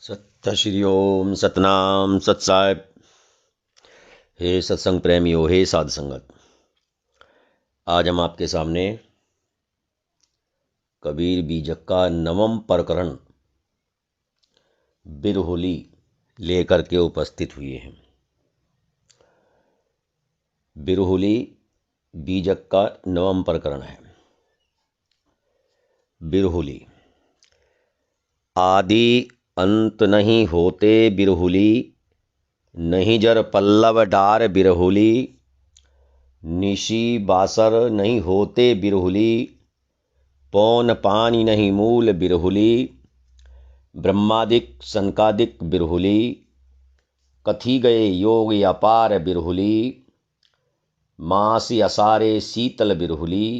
सत्य श्री ओम सतनाम सत साहिब। हे सत्संग प्रेमियों, हे साध संगत, आज हम आपके सामने कबीर बीजक का 9वां प्रकरण बिरहोली लेकर के उपस्थित हुए हैं। बिरहोली बीजक का 9वां प्रकरण है। बिरहोली आदि अंत नहीं होते बिरहुली, नहीं जर पल्लव डार बिरहुली, निशी बासर नहीं होते बिरहुली, पौन पानी नहीं मूल बिरहुली, ब्रह्मादिक सनकादिक बिरहुली, कथी गए योग अपार बिरहुली, मासी असारे शीतल बिरहुली,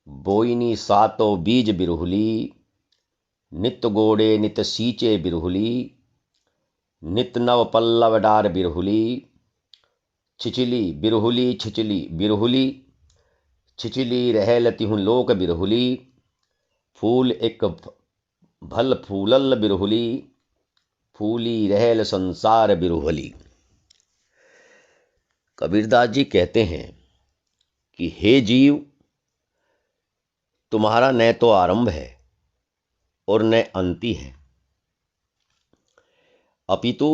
बोइनी सातो बीज बिरहुली, नित गोड़े नित सींचे बिरहुली, नित नव पल्लव डार बिरहुली, छिचिली बिरहुली छिचिली बिरहुली, छिचिली रहलती हूँ लोक बिरहुली, फूल एक भल फूलल बिरहुली, फूली रहल संसार बिरहुली। कबीरदास जी कहते हैं कि हे जीव, तुम्हारा न तो आरंभ है और न अंती है, अपितु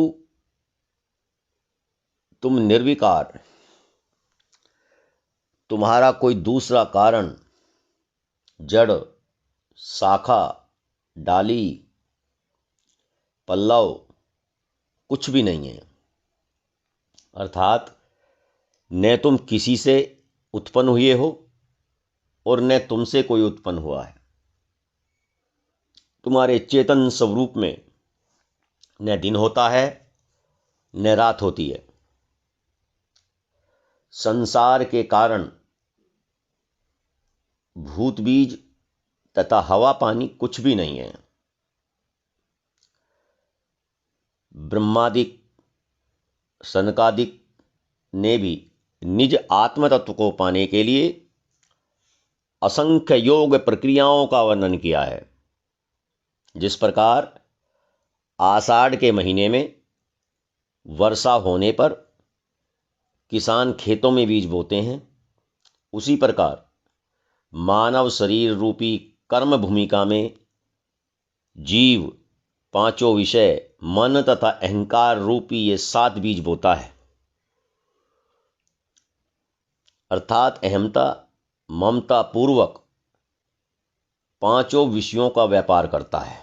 तुम निर्विकार, तुम्हारा कोई दूसरा कारण, जड़, शाखा, डाली, पल्लव कुछ भी नहीं है। अर्थात न तुम किसी से उत्पन्न हुए हो और न तुमसे कोई उत्पन्न हुआ है। तुम्हारे चेतन स्वरूप में न दिन होता है न रात होती है। संसार के कारण भूत बीज तथा हवा पानी कुछ भी नहीं है। ब्रह्मादिक सनकादिक ने भी निज आत्म तत्व को पाने के लिए असंख्य योग प्रक्रियाओं का वर्णन किया है। जिस प्रकार आषाढ़ के महीने में वर्षा होने पर किसान खेतों में बीज बोते हैं, उसी प्रकार मानव शरीर रूपी कर्म भूमिका में जीव पांचों विषय मन तथा अहंकार रूपी ये 7 बीज बोता है। अर्थात अहमता ममता पूर्वक पांचों विषयों का व्यापार करता है।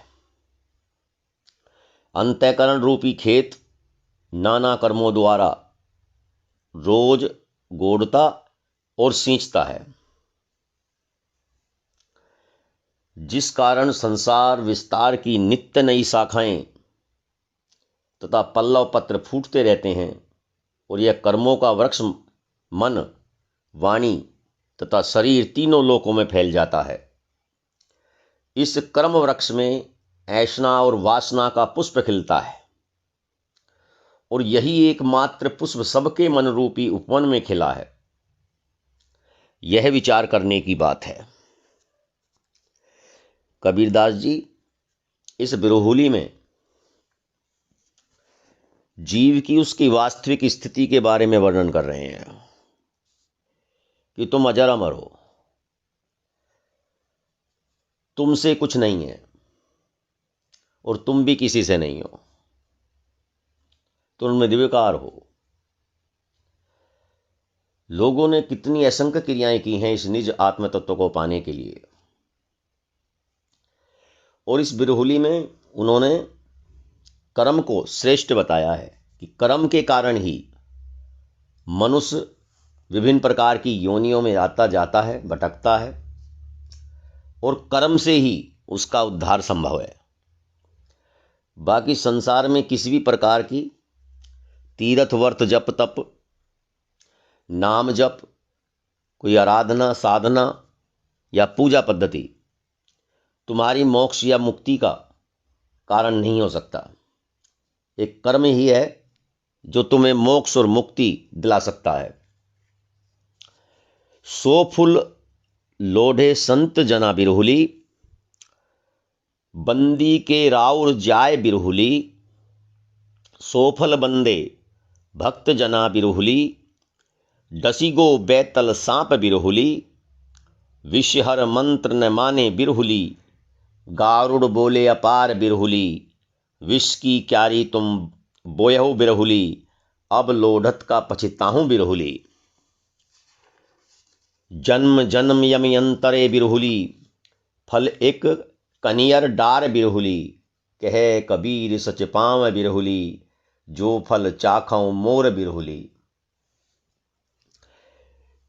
अंतःकरण रूपी खेत नाना कर्मों द्वारा रोज गोड़ता और सींचता है, जिस कारण संसार विस्तार की नित्य नई शाखाएं तथा पल्लव पत्र फूटते रहते हैं और यह कर्मों का वृक्ष मन, वाणी तथा शरीर तीनों लोकों में फैल जाता है। इस कर्म वृक्ष में ऐषणा और वासना का पुष्प खिलता है और यही एकमात्र पुष्प सबके मन रूपी उपवन में खिला है। यह विचार करने की बात है। कबीरदास जी इस बिरहुली में जीव की उसकी वास्तविक स्थिति के बारे में वर्णन कर रहे हैं कि तुम अजर अमर हो, तुमसे कुछ नहीं है और तुम भी किसी से नहीं हो, तुम निर्विकार हो। लोगों ने कितनी असंख्य क्रियाएं की हैं इस निज आत्म तत्व को पाने के लिए, और इस बिरहुली में उन्होंने कर्म को श्रेष्ठ बताया है कि कर्म के कारण ही मनुष्य विभिन्न प्रकार की योनियों में आता जाता है, भटकता है, और कर्म से ही उसका उद्धार संभव है। बाकी संसार में किसी भी प्रकार की तीर्थ वर्त जप तप, नाम जप, कोई आराधना साधना या पूजा पद्धति तुम्हारी मोक्ष या मुक्ति का कारण नहीं हो सकता। एक कर्म ही है जो तुम्हें मोक्ष और मुक्ति दिला सकता है। सो फुल लोढ़े संत जना बिरहुली, बंदी के राउर जाय बिरहुली, सोफल बंदे भक्त जना बिरहुली, डसिगो बैतल सांप बिरहुली, विषहर मंत्र न माने बिरहुली, गारुड़ बोले अपार बिरहुली, विष की क्यारी तुम बोयहु बिरहुली, अब लोढ़त का पछिताहूं बिरहुली। जन्म जन्म यमयंतरे बिरहुली, फल एक कनियर डार बिरहुली, कहे कबीर सच पाँव बिरहुली, जो फल चाखों मोर बिरहुली।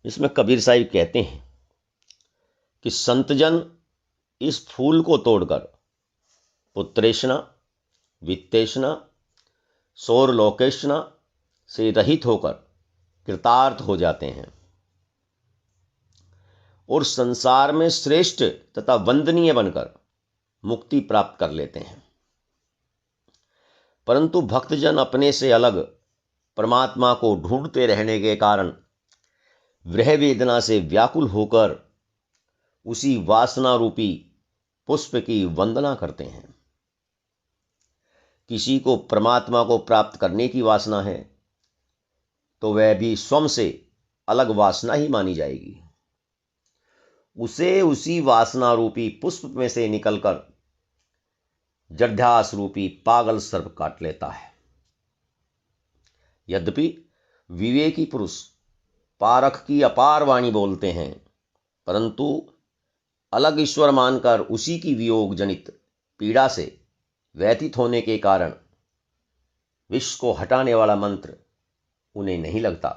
इसमें कबीर साहिब कहते हैं कि संतजन इस फूल को तोड़कर पुत्रेष्णा, वित्तेष्णा, सौरलोकेष्णा से रहित होकर कृतार्थ हो जाते हैं और संसार में श्रेष्ठ तथा वंदनीय बनकर मुक्ति प्राप्त कर लेते हैं। परंतु भक्तजन अपने से अलग परमात्मा को ढूंढते रहने के कारण विरह वेदना से व्याकुल होकर उसी वासना रूपी पुष्प की वंदना करते हैं। किसी को परमात्मा को प्राप्त करने की वासना है तो वह भी स्वयं से अलग वासना ही मानी जाएगी। उसे उसी वासना रूपी पुष्प में से निकलकर जड्ढास रूपी पागल सर्प काट लेता है। यद्यपि विवेकी पुरुष पारख की अपार वाणी बोलते हैं, परंतु अलग ईश्वर मानकर उसी की वियोग जनित पीड़ा से व्यतीत होने के कारण विष को हटाने वाला मंत्र उन्हें नहीं लगता।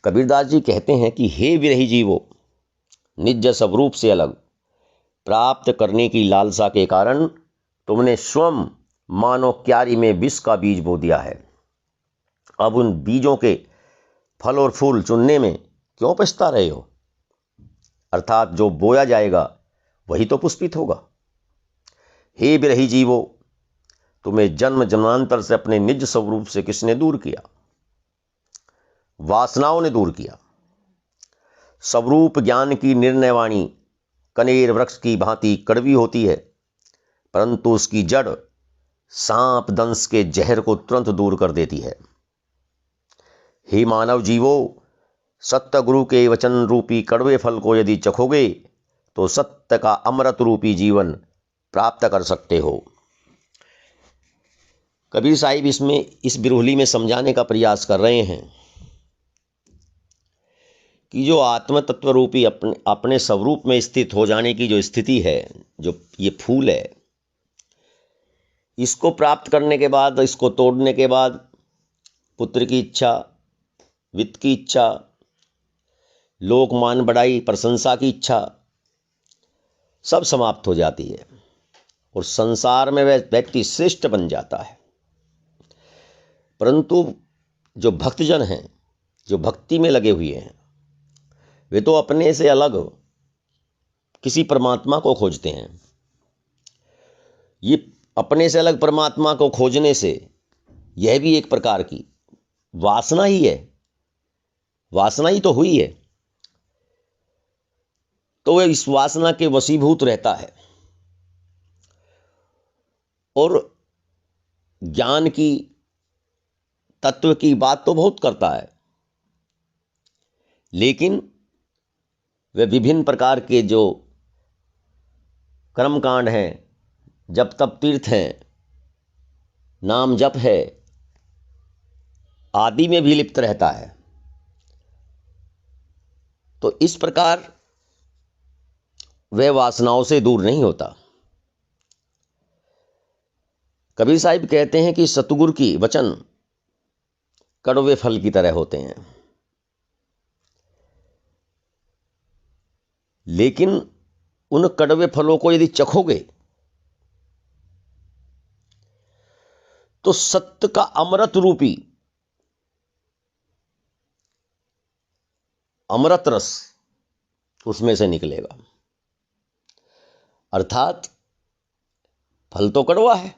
कबीरदास जी कहते हैं कि हे विरही जीवो, निज स्वरूप से अलग प्राप्त करने की लालसा के कारण तुमने स्वयं मानो क्यारी में विष का बीज बो दिया है। अब उन बीजों के फल और फूल चुनने में क्यों पछता रहे हो? अर्थात जो बोया जाएगा वही तो पुष्पित होगा। हे विरही जीवो, तुम्हें जन्म जन्मांतर से अपने निज स्वरूप से किसने दूर किया? वासनाओं ने दूर किया। स्वरूप ज्ञान की निर्णय वाणी कनेर वृक्ष की भांति कड़वी होती है, परंतु उसकी जड़ सांप दंश के जहर को तुरंत दूर कर देती है। हे मानव जीवो, सत्य गुरु के वचन रूपी कड़वे फल को यदि चखोगे तो सत्य का अमृत रूपी जीवन प्राप्त कर सकते हो। कबीर साहिब इसमें इस बिरहुली में समझाने का प्रयास कर रहे हैं कि जो आत्म तत्व रूपी अपने स्वरूप में स्थित हो जाने की जो स्थिति है, जो ये फूल है, इसको प्राप्त करने के बाद, इसको तोड़ने के बाद पुत्र की इच्छा, वित्त की इच्छा, लोक मान बढ़ाई, प्रशंसा की इच्छा सब समाप्त हो जाती है और संसार में वह व्यक्ति श्रेष्ठ बन जाता है। परंतु जो भक्तजन हैं, जो भक्ति में लगे हुए हैं, वे तो अपने से अलग किसी परमात्मा को खोजते हैं। ये अपने से अलग परमात्मा को खोजने से यह भी एक प्रकार की वासना ही है, वासना ही तो हुई है। तो वह इस वासना के वशीभूत रहता है और ज्ञान की, तत्व की बात तो बहुत करता है, लेकिन वे विभिन्न प्रकार के जो कर्मकांड हैं, जप तप तीर्थ हैं, नाम जप है, आदि में भी लिप्त रहता है। तो इस प्रकार वह वासनाओं से दूर नहीं होता। कबीर साहिब कहते हैं कि सतगुरु की वचन कड़वे फल की तरह होते हैं, लेकिन उन कड़वे फलों को यदि चखोगे तो सत्य का अमृत रूपी अमृत रस उसमें से निकलेगा। अर्थात फल तो कड़वा है,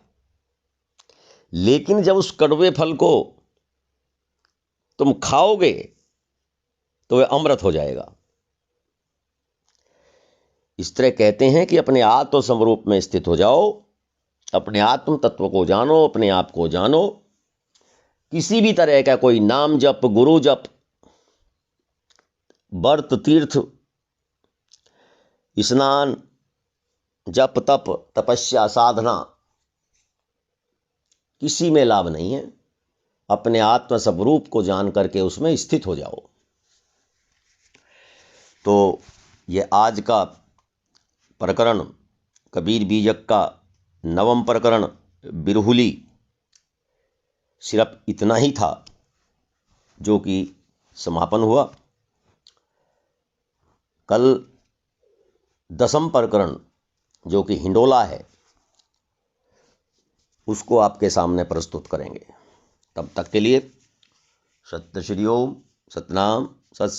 लेकिन जब उस कड़वे फल को तुम खाओगे तो वह अमृत हो जाएगा। इस तरह कहते हैं कि अपने आत्म स्वरूप में स्थित हो जाओ, अपने आत्म तत्व को जानो, अपने आप को जानो। किसी भी तरह का कोई नाम जप, गुरु जप, व्रत, तीर्थ, स्नान, जप, तप, तपस्या, साधना, किसी में लाभ नहीं है। अपने आत्म स्वरूप को जान करके उसमें स्थित हो जाओ। तो ये आज का प्रकरण कबीर बीजक का 9वां प्रकरण बिरहुली सिर्फ इतना ही था जो कि समापन हुआ। कल 10वां प्रकरण जो कि हिंडोला है उसको आपके सामने प्रस्तुत करेंगे। तब तक के लिए सत्य श्री ओम, सतनाम, सत